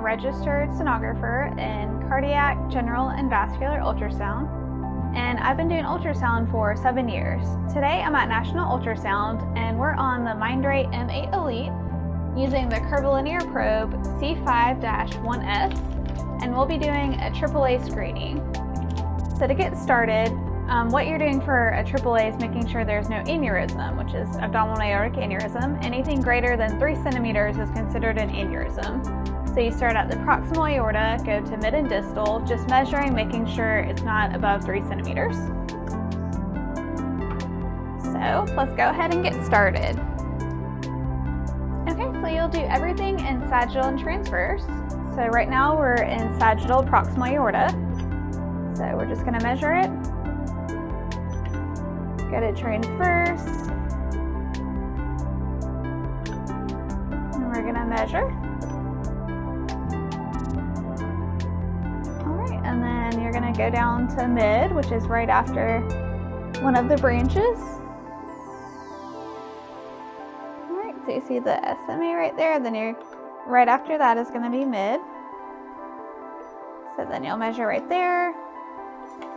registered sonographer in cardiac, general, and vascular ultrasound, and I've been doing ultrasound for 7 years. Today I'm at National Ultrasound, and we're on the Mindray M8 Elite using the curvilinear probe C5-1S, and we'll be doing a AAA screening. So to get started, what you're doing for a AAA is making sure there's no aneurysm, which is abdominal aortic aneurysm. Anything greater than 3 centimeters is considered an aneurysm. So you start at the proximal aorta, go to mid and distal, just measuring, making sure it's not above 3 centimeters. So let's go ahead and get started. Okay, so you'll do everything in sagittal and transverse. So right now we're in sagittal proximal aorta. So we're just going to measure it. Go to transverse. And we're going to measure. Alright, and then you're going to go down to mid, which is right after one of the branches. Alright, so you see the SMA right there, then you're right after that is going to be mid. So then you'll measure right there.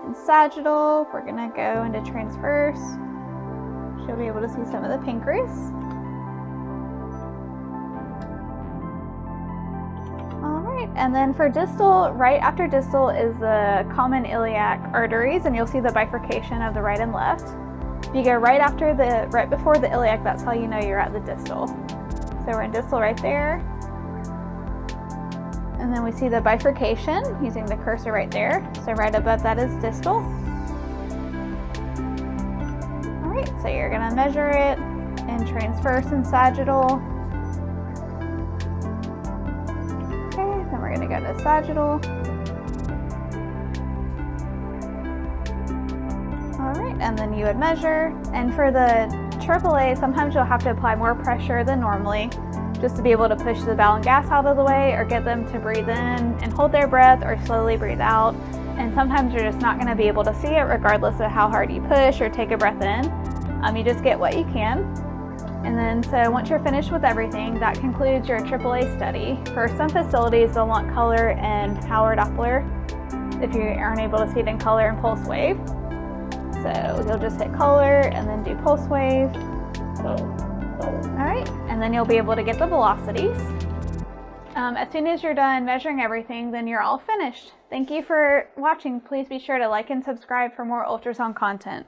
In sagittal, we're going to go into transverse. You'll be able to see some of the pancreas. Alright, and then for distal, right after distal is the common iliac arteries, and you'll see the bifurcation of the right and left. If you go right before the iliac, that's how you know you're at the distal. So we're in distal right there. And then we see the bifurcation using the cursor right there. So right above that is distal. Alright, so you're going to measure it in transverse and sagittal. Okay, then we're going to go to sagittal. Alright, and then you would measure. And for the AAA, sometimes you'll have to apply more pressure than normally, just to be able to push the bowel and gas out of the way, or get them to breathe in and hold their breath, or slowly breathe out. And sometimes you're just not going to be able to see it regardless of how hard you push or take a breath in. You just get what you can. And then so once you're finished with everything, that concludes your AAA study. For some facilities, they'll want color and power Doppler if you aren't able to see it in color and pulse wave. So you'll just hit color and then do pulse wave. Alright, and then you'll be able to get the velocities. As soon as you're done measuring everything, then you're all finished. Thank you for watching. Please be sure to like and subscribe for more ultrasound content.